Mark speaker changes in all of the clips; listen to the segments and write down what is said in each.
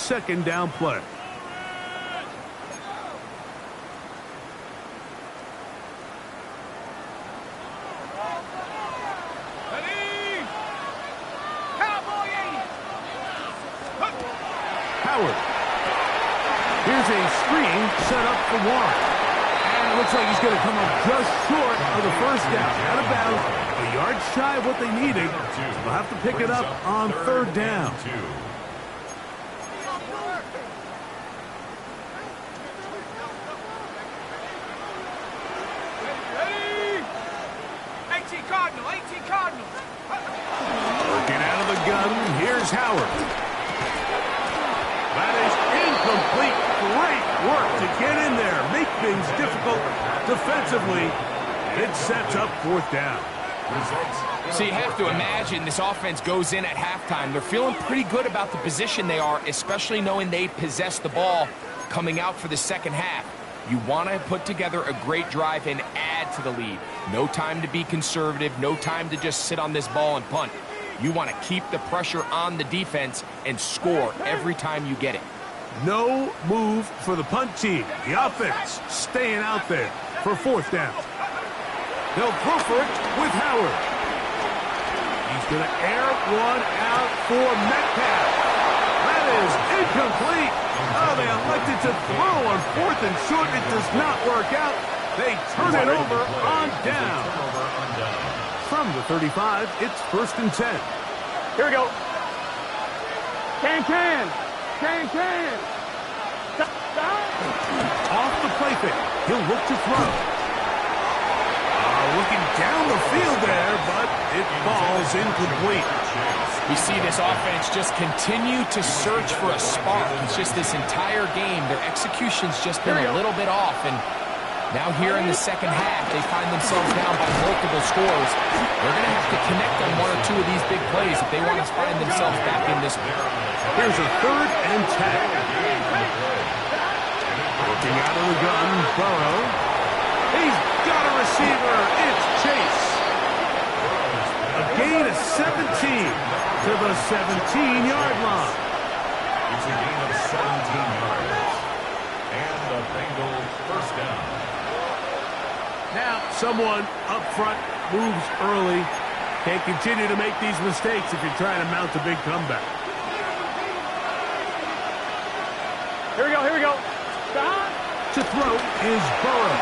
Speaker 1: second down play. Howard. Here's a screen set up for Warren. And it looks like he's going to come up just short of the first down. Out of bounds, a yard shy of what they needed. They'll have to pick it up on third down. Working out of the gun, here's Howard. That is incomplete. Great work to get in there, make things difficult defensively. It sets up fourth down.
Speaker 2: So you have to imagine this offense goes in at halftime. They're feeling pretty good about the position they are, especially knowing they possess the ball coming out for the second half. You want to put together a great drive and add to the lead. No time to be conservative, no time to just sit on this ball and punt. You want to keep the pressure on the defense and score every time you get it.
Speaker 1: No move for the punt team. The offense staying out there for fourth down. They'll go for it with Howard. He's going to air one out for Metcalf. That is incomplete. Oh, they elected to throw on fourth and short. It does not work out. They turn it over on down. From the 35, it's 1st and 10.
Speaker 3: Here we go. Can.
Speaker 1: Off the play fake. He'll look to throw. Looking down the field there, but it falls incomplete.
Speaker 2: We see this offense just continue to search for a spark. It's just this entire game, their execution's just been a little bit off. And now here in the second half, they find themselves down by multiple scores. They're going to have to connect on one or two of these big plays if they want to find themselves back in this one.
Speaker 1: Here's a 3rd and 10. Looking out of the gun, Burrow. He's got a receiver. It's Chase. A gain of 17 to the 17-yard line.
Speaker 4: It's a gain of 17 yards. And the Bengals first down.
Speaker 1: Now, someone up front moves early. Can't continue to make these mistakes if you're trying to mount a big comeback.
Speaker 3: Here we go. Stop.
Speaker 1: To throw is Burrow.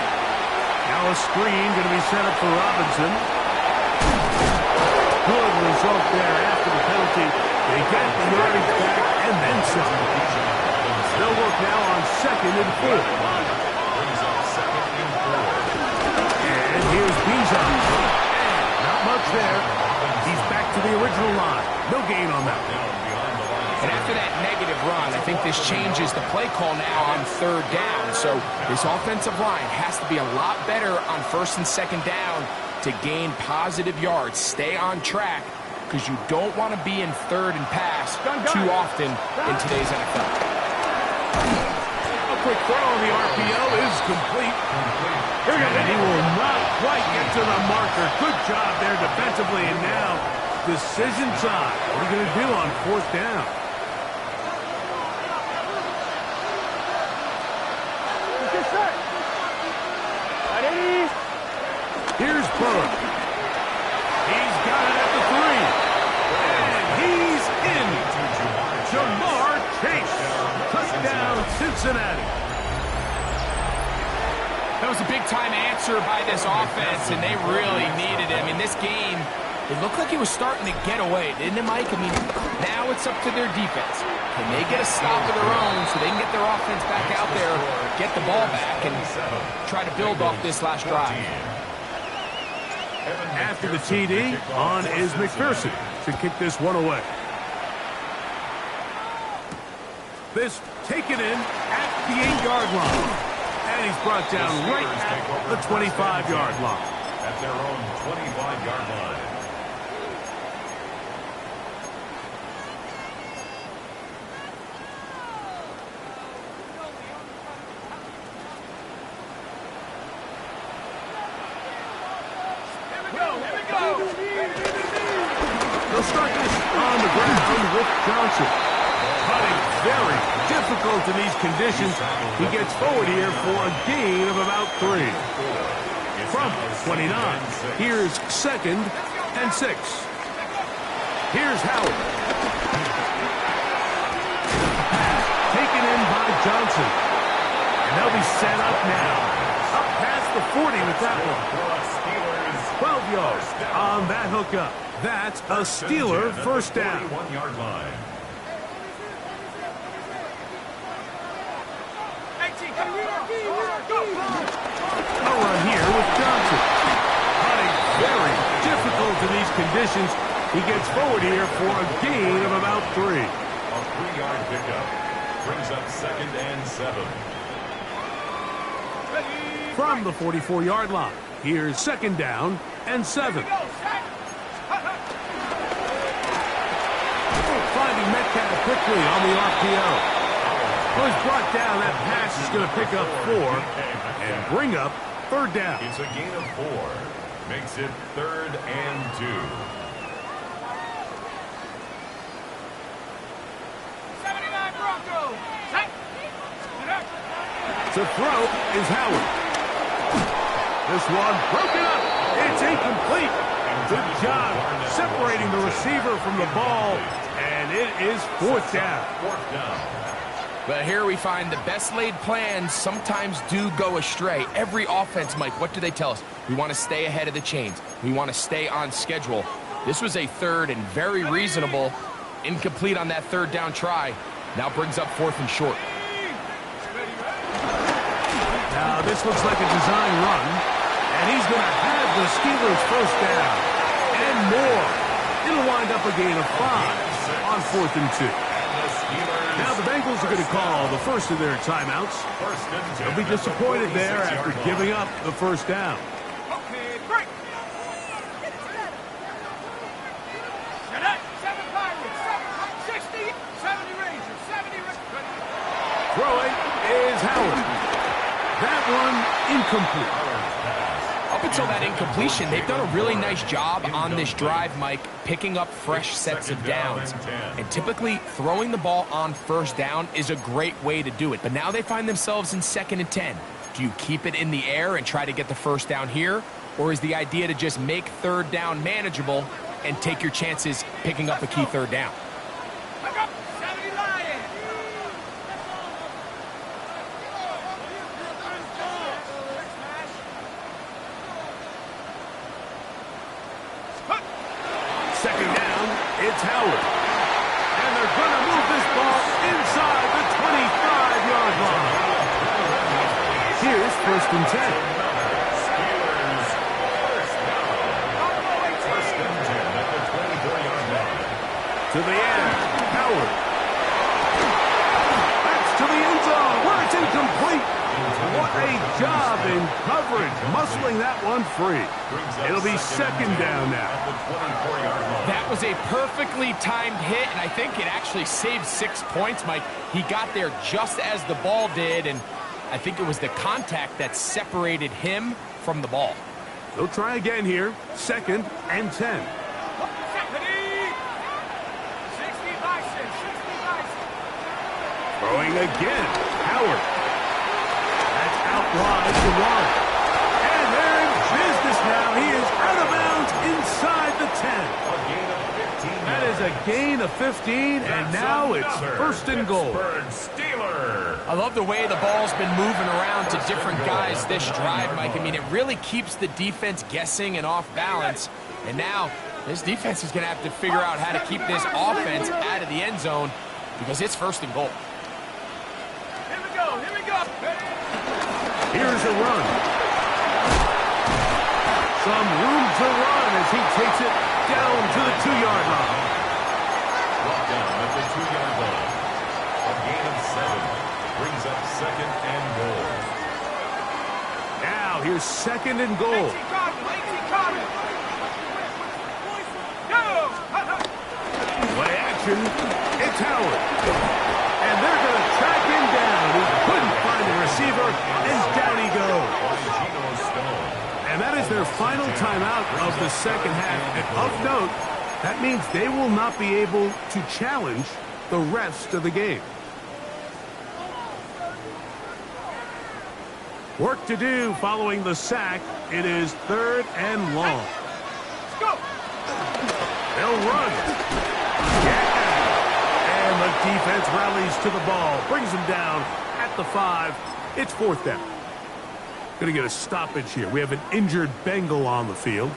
Speaker 1: Now a screen going to be set up for Robinson. Good result there after the penalty. They get the yardage back and then some. They'll work now on 2nd and 4. And here's Bijan. Not much there. He's back to the original line. No gain on that.
Speaker 2: And after that negative run, I think this changes the play call now on 3rd down. So this offensive line has to be a lot better on 1st and 2nd down to gain positive yards. Stay on track because you don't want to be in 3rd and pass too often in today's NFL.
Speaker 1: A quick throw on the RPO is complete. And he will not quite get to the marker. Good job there defensively. And now decision time. What are you going to do on 4th down? Here's Burrow. He's got it at the 3. And he's in. Jamar Chase. Touchdown, Cincinnati.
Speaker 2: That was a big-time answer by this offense, and they really needed it. I mean, this game, it looked like it was starting to get away, didn't it, Mike? I mean, now it's up to their defense. Can they get a stop of their own so they can get their offense back out there, get the ball back, and try to build off this last drive?
Speaker 1: After the TD, on is McPherson to kick this one away. This taken in at the 8-yard line. And he's brought down right at the 25-yard line.
Speaker 4: At their own 25-yard line.
Speaker 1: They'll start this on the ground with Johnson. Cutting very difficult in these conditions. He gets forward here for a gain of about 3. From 29, here's 2nd and 6. Here's Howard. Taken in by Johnson. And they'll be set up now. Up past the 40 with that one. 12 yards on that hookup. That's a Steeler first down.
Speaker 4: 41-yard line.
Speaker 1: A run here with Johnson. Running very difficult in these conditions. He gets forward here for a gain of about 3.
Speaker 4: A 3-yard pickup. Brings up 2nd and 7.
Speaker 1: From the 44-yard line, here's 2nd down and 7. Finding Metcalf quickly on the RPO. Was brought down. That pass is going to pick up 4 and bring up 3rd down.
Speaker 4: It's a gain of 4. Makes it 3rd and 2.
Speaker 1: To throw is Howard. This one broken up. It's incomplete. Good job separating the receiver from the ball, and it is 4th down.
Speaker 4: 4th down.
Speaker 2: But here we find the best laid plans sometimes do go astray. Every offense, Mike, what do they tell us? We want to stay ahead of the chains. We want to stay on schedule. This was a 3rd and very reasonable. Incomplete on that 3rd down try. Now brings up 4th and short.
Speaker 1: Now this looks like a design run, and he's going to have the Steelers first down and more. It'll wind up a gain of 5 on 4th and 2. Now the Bengals are going to call the first of their timeouts. They'll be disappointed there after giving up the first down.
Speaker 3: Okay, break. Shut up. 7 Pirates, 60, 70 Rangers, 70 Rangers.
Speaker 1: Throwing is Howard. That one incomplete.
Speaker 2: Up until that incompletion, they've done a really nice job on this drive, Mike, picking up fresh sets of downs. And typically, throwing the ball on 1st down is a great way to do it. But now they find themselves in 2nd and 10. Do you keep it in the air and try to get the first down here? Or is the idea to just make 3rd down manageable and take your chances picking up a key 3rd down?
Speaker 1: It's Howard. And they're going to move this ball inside the 25-yard line. Here's 1st and 10.
Speaker 4: Steelers first down. 1st and 10 at the 24-yard line.
Speaker 1: To the end, Howard. That's to the end zone where it's incomplete. What a job in coverage, muscling that one free. It'll be 2nd down now.
Speaker 2: That was a perfectly timed hit, and I think it actually saved 6 points, Mike. He got there just as the ball did, and I think it was the contact that separated him from the ball.
Speaker 1: They'll try again here. 2nd and 10. Throwing again. Howard. That's out wide to Warren. And they're in business now. He is out of bounds inside the 10. That is a gain of 15, and now it's 1st and goal.
Speaker 4: Steeler.
Speaker 2: I love the way the ball's been moving around to different guys this drive, Mike. I mean, it really keeps the defense guessing and off balance. And now this defense is going to have to figure out how to keep this offense out of the end zone because it's 1st and goal.
Speaker 3: Here we go, here we go.
Speaker 1: Here's a run. Some room to run as he takes it down to the 2-yard line.
Speaker 4: Brought down at the 2-yard line. A gain of 7 brings up 2nd and goal.
Speaker 1: Now here's 2nd and goal. Play action. It's Howard. And they're going to track him down. He couldn't find the receiver, and down he goes. And that is their final timeout of the 2nd half. And of note, that means they will not be able to challenge the rest of the game. Work to do following the sack. It is 3rd and long.
Speaker 3: Let's go.
Speaker 1: They'll run. Yeah! And the defense rallies to the ball. Brings them down at the 5. It's 4th down. Going to get a stoppage here. We have an injured Bengal on the field.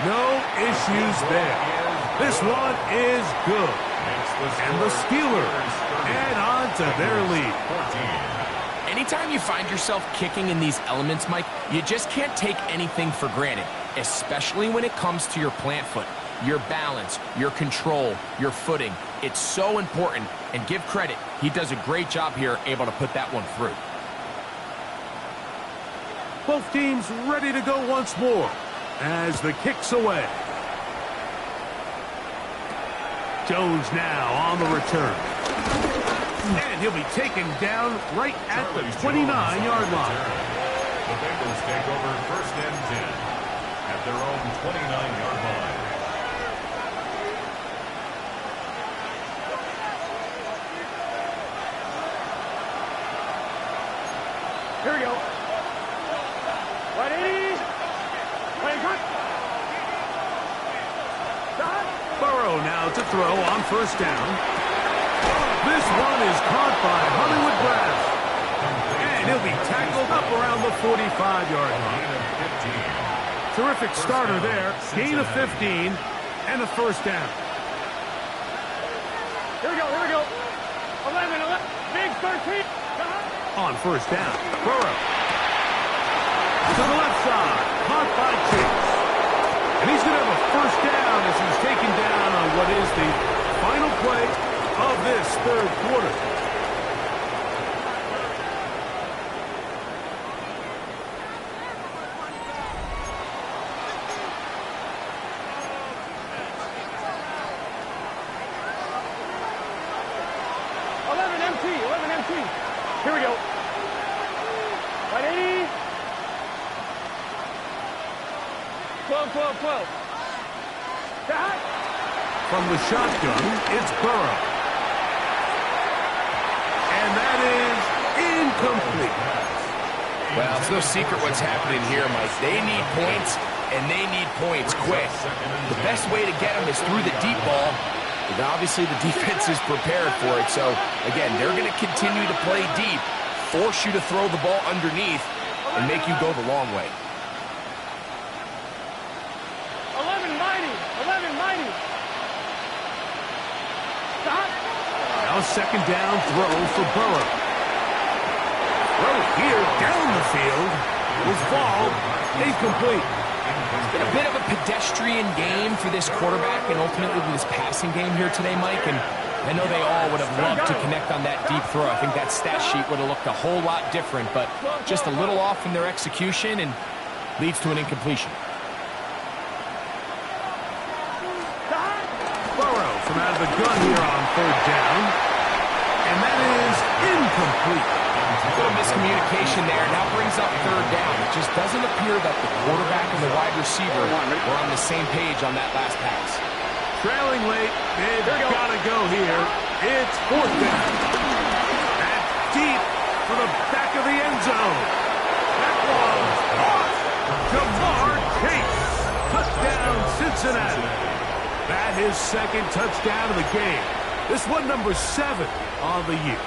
Speaker 1: No issues there. This one is good. And the Steelers add on to their lead.
Speaker 2: Anytime you find yourself kicking in these elements, Mike, you just can't take anything for granted, especially when it comes to your plant foot. Your balance, your control, your footing. It's so important, and give credit. He does a great job here, able to put that one through.
Speaker 1: Both teams ready to go once more as the kick's away. Jones now on the return. And he'll be taken down right at the 29-yard line.
Speaker 4: The Bengals take over 1st and 10 at their own 29-yard line.
Speaker 3: Here we go. Ready? Play cut.
Speaker 1: Burrow now to throw on 1st down. This one is caught by Hollywood Brown. And he'll be tackled up around the 45-yard line. Terrific starter there. Gain of 15 and a 1st down.
Speaker 3: Here we go, here we go. 11, big 13.
Speaker 1: On 1st down, Burrow. To the left side, caught by Chase. And he's going to have a 1st down as he's taken down on what is the final play of this 3rd quarter.
Speaker 3: Here we go. 180. 12, 12, 12.
Speaker 1: From the shotgun, it's Burrow. And that is incomplete.
Speaker 2: Well, it's no secret what's happening here, Mike. They need points, and they need points quick. The best way to get them is through the deep ball. And obviously, the defense is prepared for it. So, again, they're going to continue to play deep, force you to throw the ball underneath, and make you go the long way.
Speaker 3: 11 mighty. 11 mighty. Stop.
Speaker 1: Now 2nd down throw for Burrow. Throw here down the field. Will fall. Incomplete.
Speaker 2: It's been a bit of a pedestrian game for this quarterback and ultimately this passing game here today, Mike. And I know they all would have loved to connect on that deep throw. I think that stat sheet would have looked a whole lot different, but just a little off in their execution and leads to an incompletion.
Speaker 1: Burrow from out of the gun here on 3rd down. And that is incomplete.
Speaker 2: A little miscommunication there. Now brings up 3rd down. It just doesn't appear that the quarterback and the wide receiver were on the same page on that last pass.
Speaker 1: Trailing late. They've got to go here. It's 4th down. That's deep for the back of the end zone. That was off. Jamar Chase. Touchdown, Cincinnati. That is 2nd touchdown of the game. This one number 7 on the year.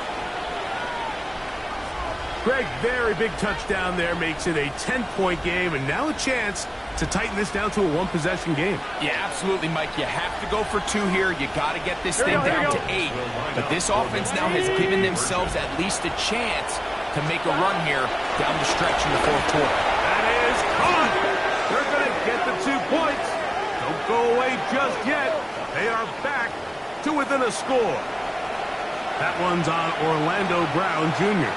Speaker 1: Greg, very big touchdown there, makes it a 10-point game, and now a chance to tighten this down to a 1-possession game.
Speaker 2: Yeah, absolutely, Mike. You have to go for 2 here. You got to get this thing down to 8. But this offense now has given themselves at least a chance to make a run here down the stretch in the 4th quarter.
Speaker 1: That is caught. They're going to get the 2 points. Don't go away just yet. They are back to within a score. That one's on Orlando Brown Jr.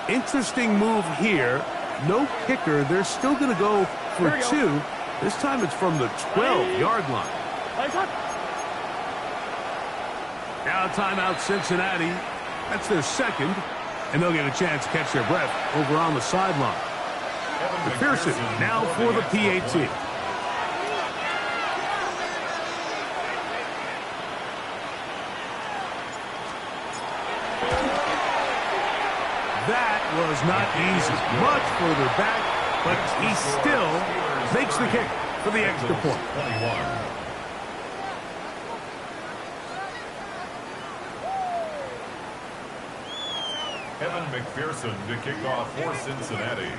Speaker 1: Interesting move here. No kicker. They're still going to go for 2. This time it's from the 12-yard line. Now timeout Cincinnati. That's their second, and they'll get a chance to catch their breath over on the sideline. McPherson now for the PAT. That was not easy. Much further back, but he still makes the kick for the extra point.
Speaker 4: 21. Evan McPherson to kick off for Cincinnati.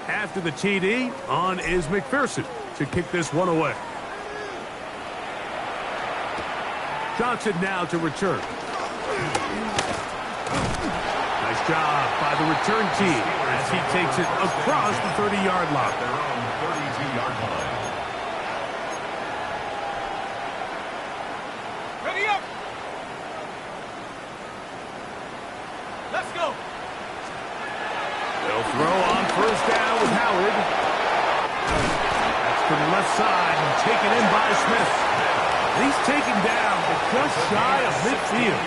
Speaker 1: After the TD, on is McPherson to kick this one away. Johnson now to return. Nice job by the return team as he takes it across the 30-yard line.
Speaker 4: Their own 32-yard line.
Speaker 3: Ready up. Let's go.
Speaker 1: They'll throw on first down with Howard. That's to the left side and taken in by Smith. He's taken down but just shy of midfield.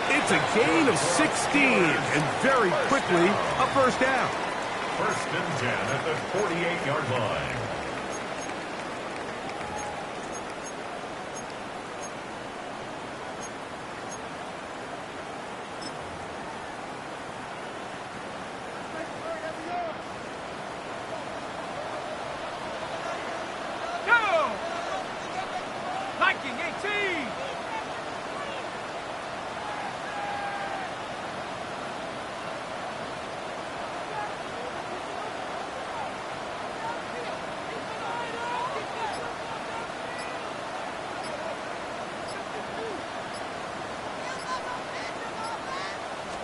Speaker 1: It's a gain of 16 and very quickly a first down.
Speaker 4: First and 10 at the 48-yard line.
Speaker 3: Go. Viking 18.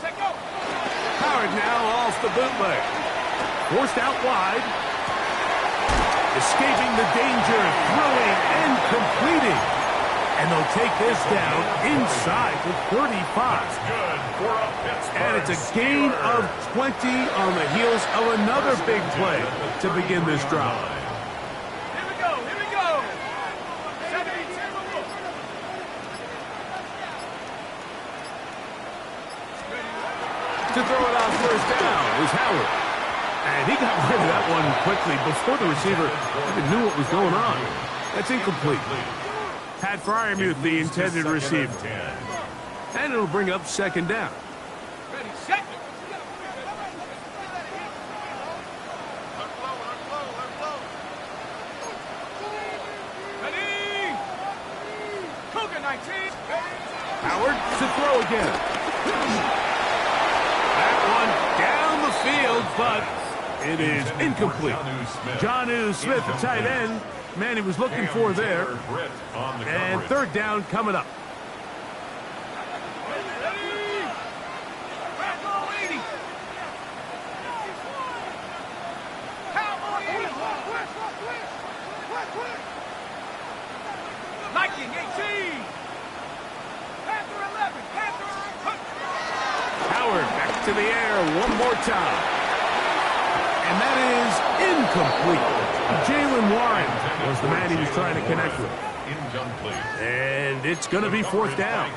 Speaker 3: Take go.
Speaker 1: Howard now off the bootleg. Forced out wide. Escaping the danger, throwing and completing. And they'll take this down inside the 35.
Speaker 4: Good for a Pittsburgh
Speaker 1: And it's a gain of 20 on the heels of another big play to begin this drive.
Speaker 3: Here we go. Here we go. 72.
Speaker 1: To throw it on first down was Howard. And he got rid of that one quickly before the receiver even knew what was going on. That's incomplete. Pat Fryermuth, the intended receiver. And it'll bring up second down.
Speaker 3: Ready, set. Ready. Cougar 19.
Speaker 1: Howard to throw again. That one down the field, but it is incomplete. Jonnu Smith, the tight end, man he was looking for there. And third down coming up.
Speaker 3: Ready. Bravo 80. Cowboy 80. Viking 18. Panther 11. Panther.
Speaker 1: Howard back to the air one more time. And that is incomplete. Jalen Warren was the man he was trying to connect with. And it's going to be fourth down.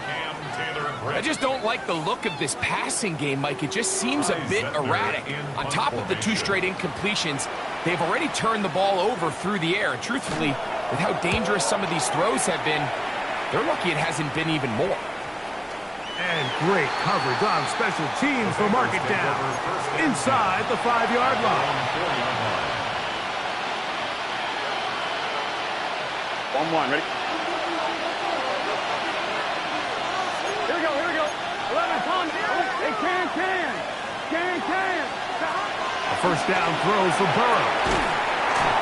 Speaker 2: I just don't like the look of this passing game, Mike. It just seems a bit erratic. On top of the 2 straight incompletions, they've already turned the ball over through the air. And truthfully, with how dangerous some of these throws have been, they're lucky it hasn't been even more.
Speaker 1: And great coverage on special teams for mark it down inside the 5-yard line.
Speaker 5: 1-1, ready? Here we go, here we go. 11, come on. Hey, can.
Speaker 1: A first down throw for Burrow.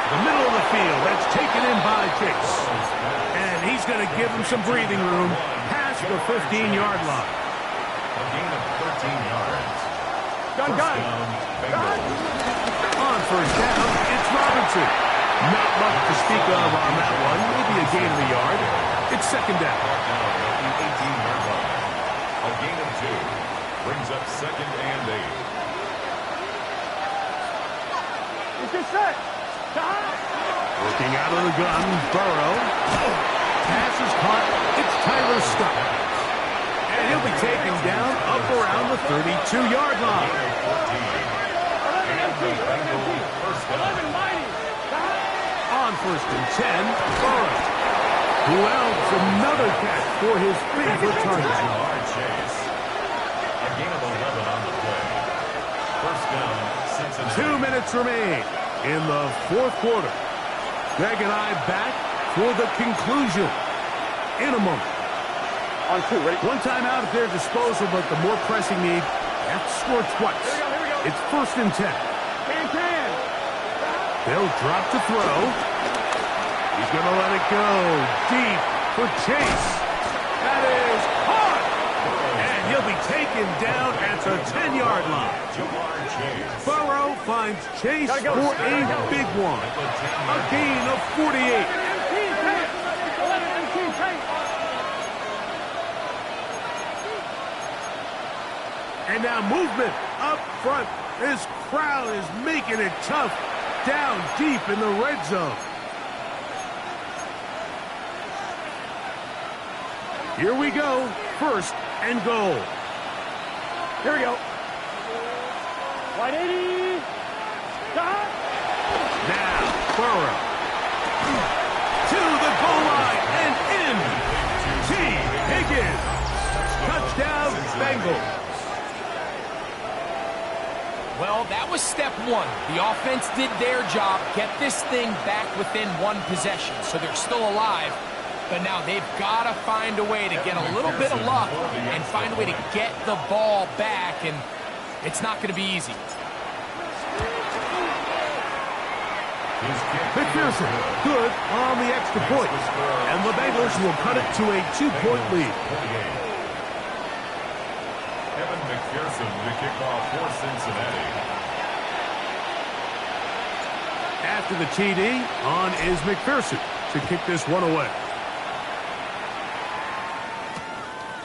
Speaker 1: The middle of the field, that's taken in by Chase. And he's going to give him some breathing room past the 15-yard line.
Speaker 4: A gain of 13 yards.
Speaker 5: Gun.
Speaker 1: On first down, it's Robinson. Not much to speak of on that one. Maybe a gain of a yard. It's second down.
Speaker 4: Now at the 18-yard line. A gain of 2 brings up second and 8.
Speaker 5: Get set.
Speaker 1: Working out of the gun, Burrow. pass is caught. It's Tyler Scott. And he'll be taken down up around the 32-yard line.
Speaker 5: 11 mighty.
Speaker 1: On 1st and 10, Burrow, who elbows another catch for his favorite target.
Speaker 4: Jamar Chase. A gain of 11 on the play. First down, Cincinnati.
Speaker 1: 2 minutes remain in the 4th quarter. Greg and I back for the conclusion in a moment.
Speaker 5: On 2, ready?
Speaker 1: One timeout at their disposal, but the more pressing need, they have to score twice.
Speaker 5: Here we go.
Speaker 1: It's 1st and 10.
Speaker 5: 10.
Speaker 1: They'll drop to throw. He's going to let it go deep for Chase. That is caught. And he'll be taken down at the 10-yard line.
Speaker 4: Jamar Chase.
Speaker 1: Burrow finds Chase for a big one. A gain of 48.
Speaker 5: 11 MT tank.
Speaker 1: And now movement up front. This crowd is making it tough down deep in the red zone. Here we go. 1st and goal.
Speaker 5: Here we go. Wide 80. Stop.
Speaker 1: Now, Burrow. To the goal line and in. T. Higgins. Touchdown, Bengals.
Speaker 2: Well, that was step one. The offense did their job, get this thing back within one possession, so they're still alive. But now they've got to find a way to get a little bit of luck and find a way to get the ball back, and it's not going to be easy.
Speaker 1: McPherson, good on the extra point. And the Bengals will cut it to a 2-point lead.
Speaker 4: Evan McPherson to kick off for Cincinnati.
Speaker 1: After the TD, on is McPherson to kick this one away.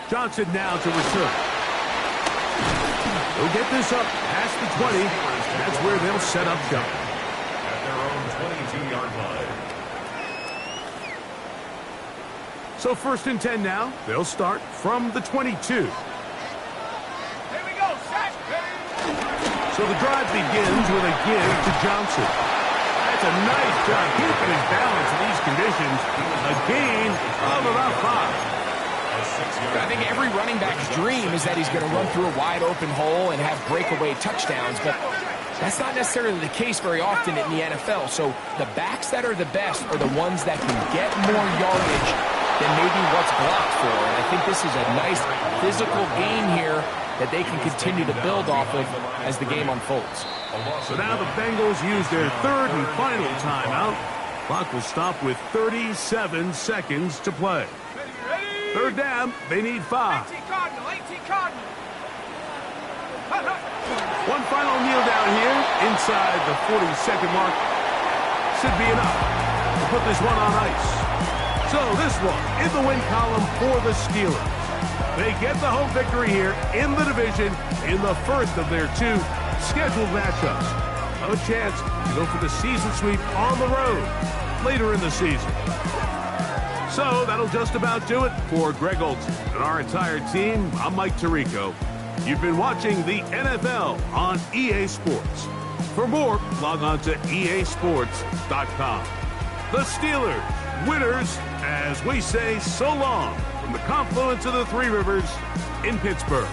Speaker 1: Johnson now to return. He'll get this up past the 20. That's where they'll set up shop.
Speaker 4: At their own 22-yard line.
Speaker 1: So 1st and 10 now. They'll start from the 22. So the drive begins with a give to Johnson. That's a nice job keeping his balance in these conditions. A gain of about 5.
Speaker 2: I think every running back's dream is that he's going to run through a wide-open hole and have breakaway touchdowns, but that's not necessarily the case very often in the NFL. So the backs that are the best are the ones that can get more yardage than maybe what's blocked for. And I think this is a nice physical gain here that they can continue to build off of as the game unfolds.
Speaker 1: So now the Bengals use their 3rd and final timeout. Clock will stop with 37 seconds to play. 3rd down, they need 5.
Speaker 3: 18 Cardinal, 18 Cardinal.
Speaker 1: One final kneel down here inside the 40-second mark. Should be enough to put this one on ice. So this one in the win column for the Steelers. They get the home victory here in the division in the first of their 2 scheduled matchups. A chance to go for the season sweep on the road later in the season. So that'll just about do it for Greg Olsen and our entire team. I'm Mike Tirico. You've been watching the NFL on EA Sports. For more, log on to easports.com. The Steelers, winners, as we say so long from the confluence of the Three Rivers in Pittsburgh.